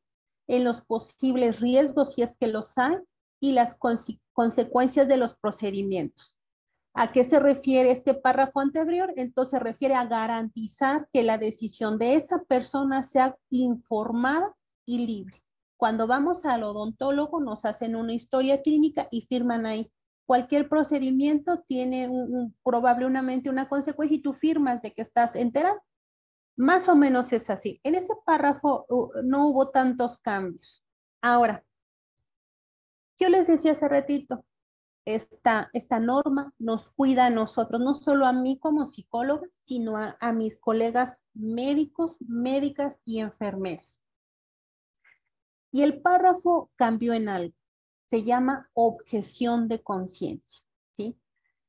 en los posibles riesgos si es que los hay y las consecuencias de los procedimientos. ¿A qué se refiere este párrafo anterior? Entonces se refiere a garantizar que la decisión de esa persona sea informada y libre. Cuando vamos al odontólogo nos hacen una historia clínica y firman ahí. Cualquier procedimiento tiene probablemente una consecuencia y tú firmas de que estás enterado. Más o menos es así. En ese párrafo no hubo tantos cambios. Ahora, yo les decía hace ratito, esta norma nos cuida a nosotros, no solo a mí como psicóloga, sino a mis colegas médicos, médicas y enfermeras. Y el párrafo cambió en algo. Se llama objeción de conciencia, ¿sí?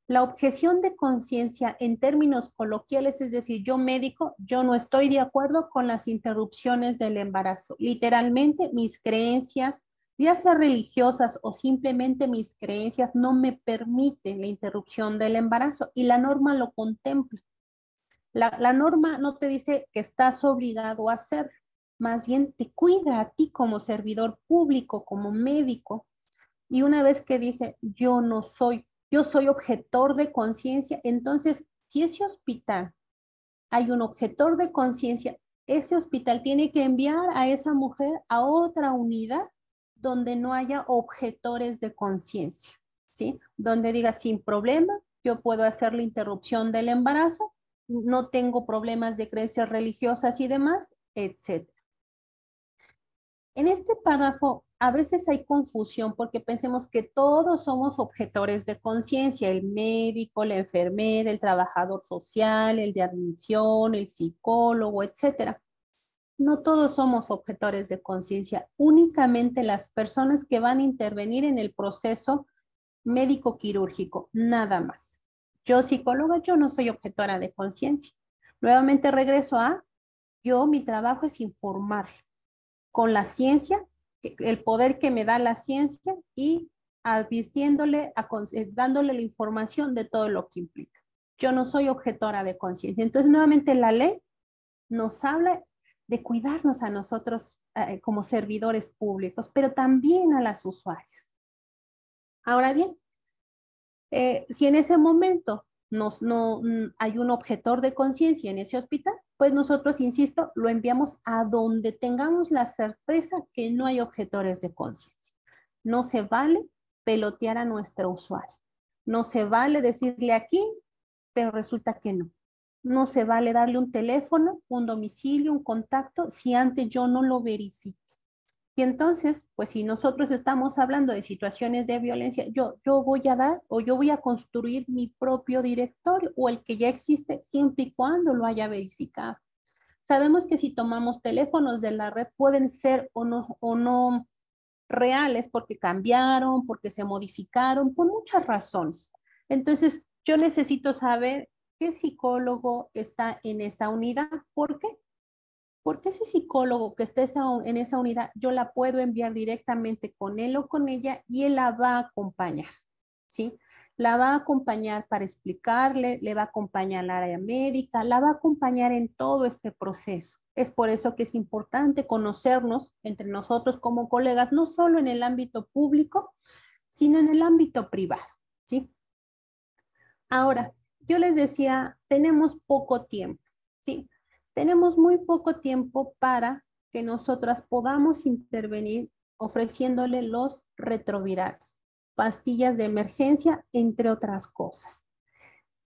La objeción de conciencia en términos coloquiales, es decir, yo médico, yo no estoy de acuerdo con las interrupciones del embarazo. Literalmente mis creencias, ya sea religiosas o simplemente mis creencias, no me permiten la interrupción del embarazo y la norma lo contempla. La norma no te dice que estás obligado a hacerlo, más bien te cuida a ti como servidor público, como médico. Y una vez que dice, yo soy objetor de conciencia, entonces, si ese hospital hay un objetor de conciencia, ese hospital tiene que enviar a esa mujer a otra unidad donde no haya objetores de conciencia, ¿sí? Donde diga, sin problema, yo puedo hacer la interrupción del embarazo, no tengo problemas de creencias religiosas y demás, etcétera. En este párrafo a veces hay confusión porque pensemos que todos somos objetores de conciencia, el médico, la enfermera, el trabajador social, el de admisión, el psicólogo, etcétera. No todos somos objetores de conciencia, únicamente las personas que van a intervenir en el proceso médico-quirúrgico, nada más. Yo, psicóloga, yo no soy objetora de conciencia. Nuevamente regreso a, mi trabajo es informar con la ciencia, el poder que me da la ciencia y advirtiéndole, dándole la información de todo lo que implica. Yo no soy objetora de conciencia. Entonces, nuevamente, la ley nos habla de cuidarnos a nosotros como servidores públicos, pero también a las usuarias. Ahora bien, si en ese momento no hay un objetor de conciencia en ese hospital, pues nosotros, insisto, lo enviamos a donde tengamos la certeza que no hay objetores de conciencia. No se vale pelotear a nuestro usuario. No se vale decirle aquí, pero resulta que no. No se vale darle un teléfono, un domicilio, un contacto, si antes yo no lo verifique. Y entonces, pues si nosotros estamos hablando de situaciones de violencia, yo voy a dar o yo voy a construir mi propio directorio o el que ya existe siempre y cuando lo haya verificado. Sabemos que si tomamos teléfonos de la red pueden ser o no reales porque cambiaron, porque se modificaron, por muchas razones. Entonces, yo necesito saber qué psicólogo está en esa unidad. ¿Por qué? Porque ese psicólogo que esté en esa unidad, yo la puedo enviar directamente con él o con ella y él la va a acompañar, ¿sí? La va a acompañar para explicarle, le va a acompañar al área médica, la va a acompañar en todo este proceso. Es por eso que es importante conocernos entre nosotros como colegas, no solo en el ámbito público, sino en el ámbito privado, ¿sí? Ahora, yo les decía, tenemos poco tiempo, ¿sí? Tenemos muy poco tiempo para que nosotras podamos intervenir ofreciéndole los retrovirales, pastillas de emergencia, entre otras cosas.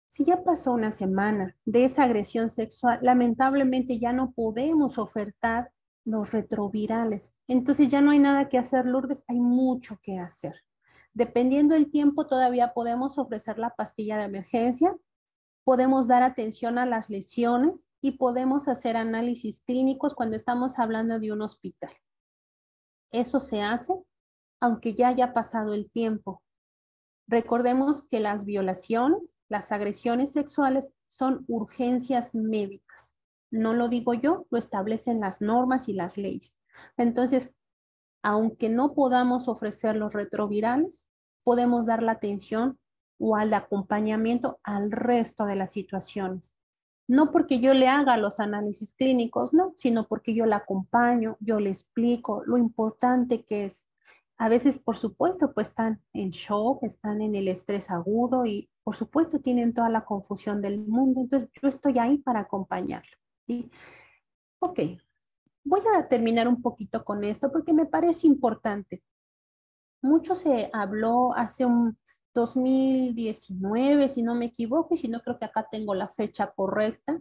Si ya pasó una semana de esa agresión sexual, lamentablemente ya no podemos ofertar los retrovirales. Entonces ya no hay nada que hacer, Lourdes, hay mucho que hacer. Dependiendo del tiempo, todavía podemos ofrecer la pastilla de emergencia, podemos dar atención a las lesiones y podemos hacer análisis clínicos cuando estamos hablando de un hospital. Eso se hace aunque ya haya pasado el tiempo. Recordemos que las violaciones, las agresiones sexuales son urgencias médicas. No lo digo yo, lo establecen las normas y las leyes. Entonces, aunque no podamos ofrecer los retrovirales, podemos dar la atención o al acompañamiento al resto de las situaciones. No porque yo le haga los análisis clínicos, no, sino porque yo la acompaño, yo le explico lo importante que es. A veces, por supuesto, pues están en shock, están en el estrés agudo y, por supuesto, tienen toda la confusión del mundo. Entonces, yo estoy ahí para acompañarlo, ¿sí? Ok, voy a terminar un poquito con esto porque me parece importante. Mucho se habló hace un 2019, si no me equivoco, y si no creo que acá tengo la fecha correcta.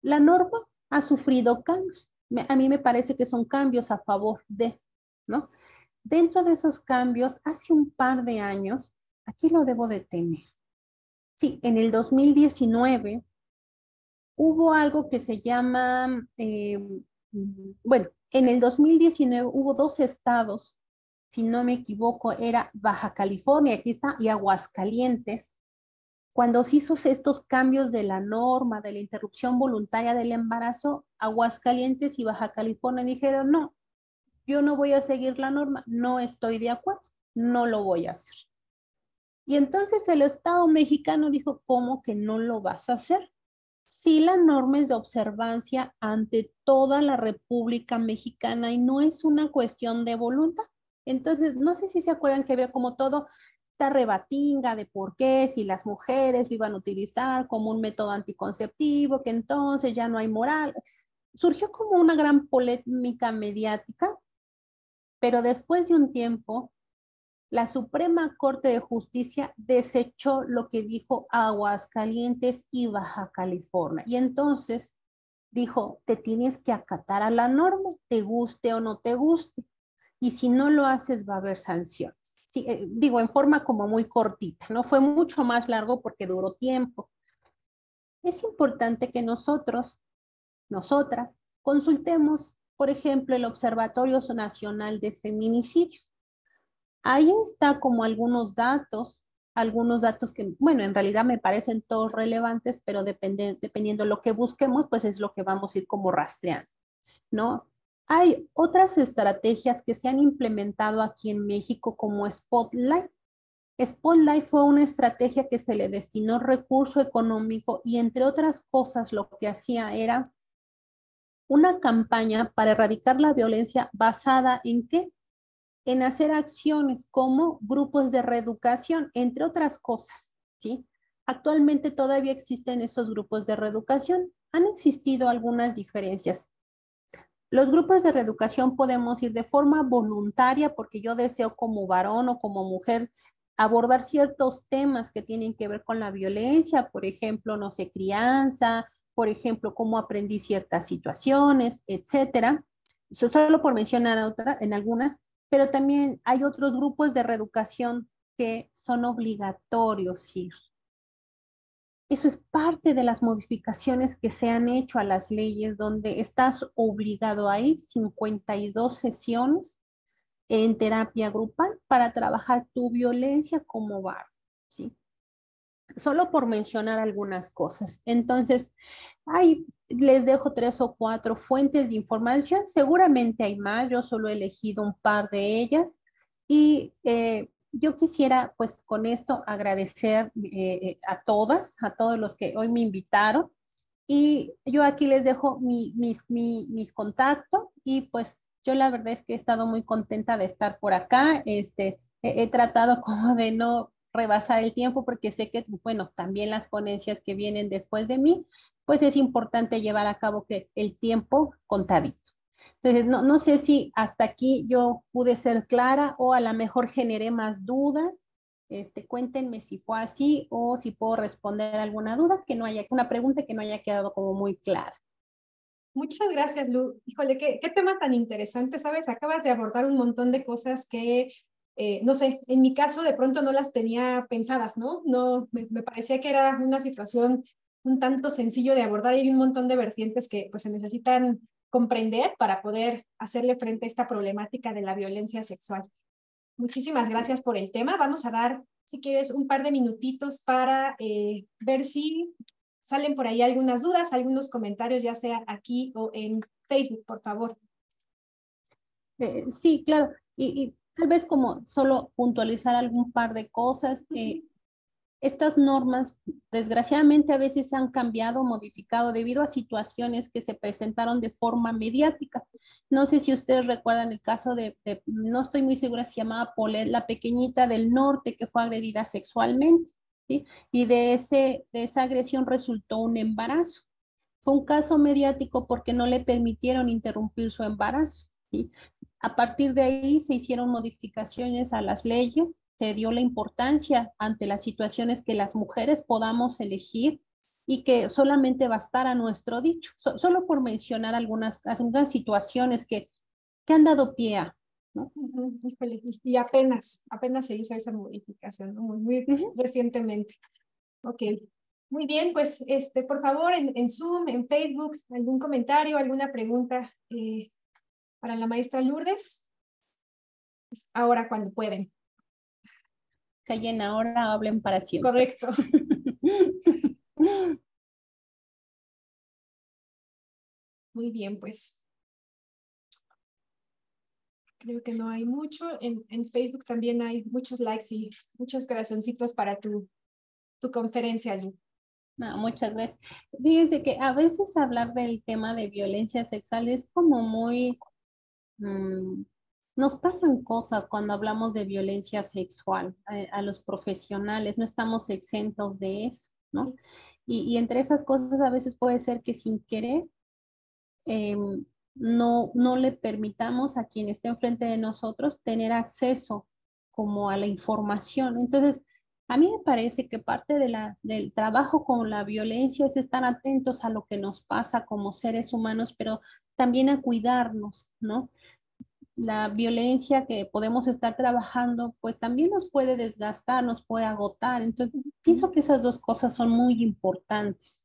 La norma ha sufrido cambios. A mí me parece que son cambios a favor de, ¿no? Dentro de esos cambios, hace un par de años, aquí lo debo de tener. Sí, en el 2019 hubo algo que se llama, bueno, En el 2019 hubo 2 estados, si no me equivoco, era Baja California, aquí está, y Aguascalientes, cuando se hizo estos cambios de la norma de la interrupción voluntaria del embarazo, Aguascalientes y Baja California dijeron, no, yo no voy a seguir la norma, no estoy de acuerdo, no lo voy a hacer. Y entonces el Estado mexicano dijo, ¿cómo que no lo vas a hacer? Sí, la norma es de observancia ante toda la República Mexicana y no es una cuestión de voluntad. Entonces, no sé si se acuerdan que había como todo esta rebatinga de por qué si las mujeres lo iban a utilizar como un método anticonceptivo, que entonces ya no hay moral. Surgió como una gran polémica mediática, pero después de un tiempo la Suprema Corte de Justicia desechó lo que dijo Aguascalientes y Baja California. Y entonces dijo, te tienes que acatar a la norma, te guste o no te guste. Y si no lo haces, va a haber sanciones. Sí, digo, en forma como muy cortita, no fue mucho más largo porque duró tiempo. Es importante que nosotros, nosotras, consultemos, por ejemplo, el Observatorio Nacional de Feminicidios. Ahí está como algunos datos que, bueno, en realidad me parecen todos relevantes, pero dependiendo de lo que busquemos, pues es lo que vamos a ir como rastreando, ¿no? Hay otras estrategias que se han implementado aquí en México como Spotlight. Spotlight fue una estrategia que se le destinó recurso económico y entre otras cosas lo que hacía era una campaña para erradicar la violencia basada en ¿qué? En hacer acciones como grupos de reeducación, entre otras cosas, ¿sí? Actualmente todavía existen esos grupos de reeducación. Han existido algunas diferencias. Los grupos de reeducación podemos ir de forma voluntaria porque yo deseo como varón o como mujer abordar ciertos temas que tienen que ver con la violencia, por ejemplo, no sé, crianza, por ejemplo, cómo aprendí ciertas situaciones, etcétera. Eso solo por mencionar otra, en algunas, pero también hay otros grupos de reeducación que son obligatorios ir. Eso es parte de las modificaciones que se han hecho a las leyes, donde estás obligado a ir 52 sesiones en terapia grupal para trabajar tu violencia como varón, ¿sí? Solo por mencionar algunas cosas. Entonces, ahí les dejo 3 o 4 fuentes de información. Seguramente hay más, yo solo he elegido un par de ellas. Y yo quisiera, pues, con esto agradecer a todas, a todos los que hoy me invitaron. Y yo aquí les dejo mis contactos y pues yo la verdad es que he estado muy contenta de estar por acá. He tratado como de no rebasar el tiempo porque sé que, bueno, también las ponencias que vienen después de mí, pues es importante llevar a cabo que el tiempo contadito. Entonces, no sé si hasta aquí yo pude ser clara o a lo mejor generé más dudas. Cuéntenme si fue así o si puedo responder alguna duda que no haya, una pregunta que no haya quedado como muy clara. Muchas gracias, Lu. Híjole, qué tema tan interesante, ¿sabes? Acabas de abordar un montón de cosas que, no sé, en mi caso de pronto no las tenía pensadas, ¿no? No, me parecía que era una situación un tanto sencillo de abordar y hay un montón de vertientes que pues se necesitan comprender para poder hacerle frente a esta problemática de la violencia sexual. Muchísimas gracias por el tema. Vamos a dar, si quieres, un par de minutitos para ver si salen por ahí algunas dudas, algunos comentarios, ya sea aquí o en Facebook, por favor. Sí, claro. Y tal vez como solo puntualizar algún par de cosas. Estas normas, desgraciadamente, a veces se han cambiado, modificado debido a situaciones que se presentaron de forma mediática. No sé si ustedes recuerdan el caso no estoy muy segura si se llamaba Paulette, la pequeñita del norte que fue agredida sexualmente, ¿sí? Y de esa agresión resultó un embarazo. Fue un caso mediático porque no le permitieron interrumpir su embarazo, ¿sí? A partir de ahí se hicieron modificaciones a las leyes, se dio la importancia ante las situaciones que las mujeres podamos elegir y que solamente bastara nuestro dicho. Solo por mencionar algunas situaciones que han dado pie a, ¿no? Híjole, y apenas se hizo esa modificación, ¿no? Muy recientemente. Ok. Muy bien, pues por favor en Zoom, en Facebook, algún comentario, alguna pregunta Para la maestra Lourdes, es ahora cuando pueden. Callen ahora, hablen para siempre. Correcto. Muy bien, pues. Creo que no hay mucho. En Facebook también hay muchos likes y muchos corazoncitos para tu conferencia, Lu. No, muchas gracias. Fíjense que a veces hablar del tema de violencia sexual es como muy... nos pasan cosas cuando hablamos de violencia sexual a los profesionales, no estamos exentos de eso, ¿no? Y entre esas cosas a veces puede ser que sin querer no le permitamos a quien esté enfrente de nosotros tener acceso como a la información. Entonces, a mí me parece que parte del trabajo con la violencia es estar atentos a lo que nos pasa como seres humanos, pero también a cuidarnos, ¿no? La violencia que podemos estar trabajando, pues también nos puede desgastar, nos puede agotar. Entonces, pienso que esas dos cosas son muy importantes.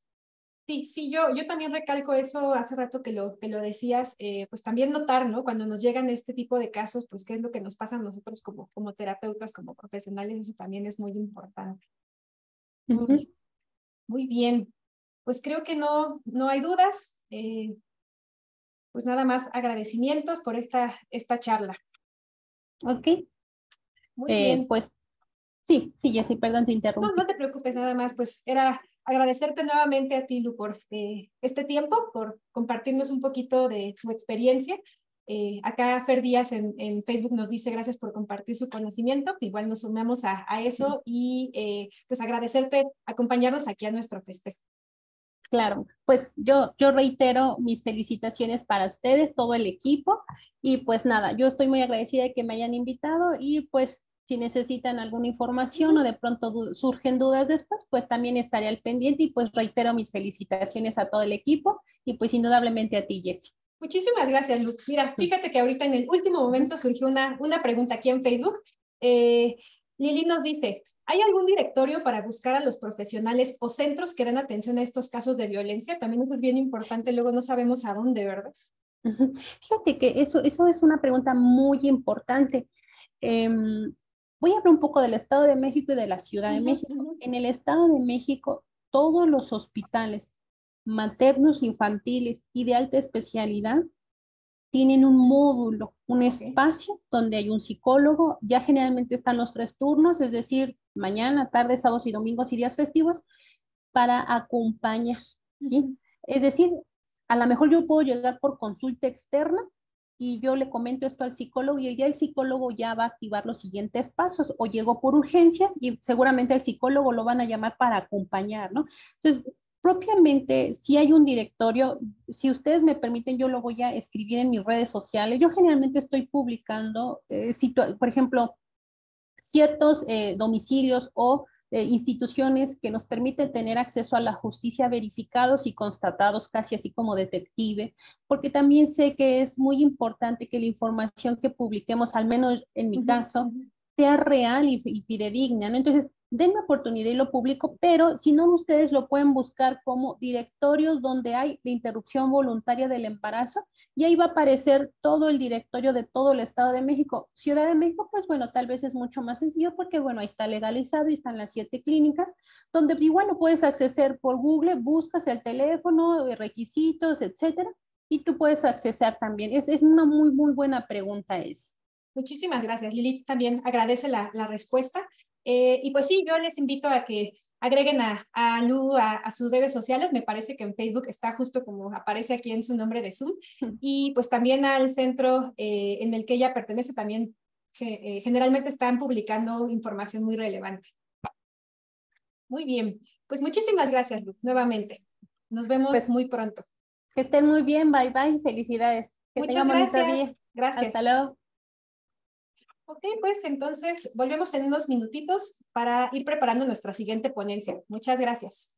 Sí, sí, yo también recalco eso hace rato que lo decías, pues también notar, ¿no? Cuando nos llegan este tipo de casos, pues qué es lo que nos pasa a nosotros como terapeutas, como profesionales, eso también es muy importante. Muy, muy bien. Pues creo que no hay dudas. Pues nada más agradecimientos por esta charla. Ok, Muy bien. pues sí, Jessy, perdón, te No interrumpí. te preocupes, nada más, pues era agradecerte nuevamente a ti, Lu, por este tiempo, por compartirnos un poquito de tu experiencia. Acá Fer Díaz en Facebook nos dice gracias por compartir su conocimiento. Igual nos sumamos a eso y pues agradecerte acompañarnos aquí a nuestro festejo. Claro, pues yo reitero mis felicitaciones para ustedes, todo el equipo, y pues nada, yo estoy muy agradecida de que me hayan invitado y pues si necesitan alguna información o de pronto surgen dudas después, pues también estaré al pendiente y pues reitero mis felicitaciones a todo el equipo y pues indudablemente a ti, Jessy. Muchísimas gracias, Lu. Mira, fíjate que ahorita en el último momento surgió una pregunta aquí en Facebook. Lili nos dice, ¿hay algún directorio para buscar a los profesionales o centros que den atención a estos casos de violencia? También eso es bien importante, luego no sabemos a dónde, ¿verdad? Fíjate que eso es una pregunta muy importante. Voy a hablar un poco del Estado de México y de la Ciudad de México. En el Estado de México, todos los hospitales maternos, infantiles y de alta especialidad tienen un módulo, un espacio donde hay un psicólogo, ya generalmente están los 3 turnos, es decir, mañana, tarde, sábados y domingos y días festivos, para acompañar, ¿sí? Es decir, a lo mejor yo puedo llegar por consulta externa y yo le comento esto al psicólogo y ya el psicólogo ya va a activar los siguientes pasos o llegó por urgencias y seguramente el psicólogo lo van a llamar para acompañar, ¿no? Entonces, propiamente, si hay un directorio, si ustedes me permiten, yo lo voy a escribir en mis redes sociales. Yo generalmente estoy publicando, por ejemplo, ciertos domicilios o instituciones que nos permiten tener acceso a la justicia verificados y constatados casi así como detective, porque también sé que es muy importante que la información que publiquemos, al menos en mi caso, sea real y fidedigna, ¿no? Entonces, denme oportunidad y lo publico, pero si no, ustedes lo pueden buscar como directorios donde hay la interrupción voluntaria del embarazo y ahí va a aparecer todo el directorio de todo el Estado de México. Ciudad de México, pues bueno, tal vez es mucho más sencillo porque bueno, ahí está legalizado y están las 7 clínicas, donde igual lo puedes acceder por Google, buscas el teléfono, requisitos, etcétera, y tú puedes accesar también. Es una muy, muy buena pregunta esa. Muchísimas gracias. Lili también agradece la respuesta. Y pues sí, yo les invito a que agreguen a Lu a sus redes sociales. Me parece que en Facebook está justo como aparece aquí en su nombre de Zoom. Y pues también al centro en el que ella pertenece también generalmente están publicando información muy relevante. Muy bien. Pues muchísimas gracias, Lu, nuevamente. Nos vemos Pues muy pronto. que estén muy bien, bye bye, felicidades. Que Muchas tengan bonito gracias. día. Hasta Gracias. luego. Ok, pues entonces volvemos en unos minutitos para ir preparando nuestra siguiente ponencia. Muchas gracias.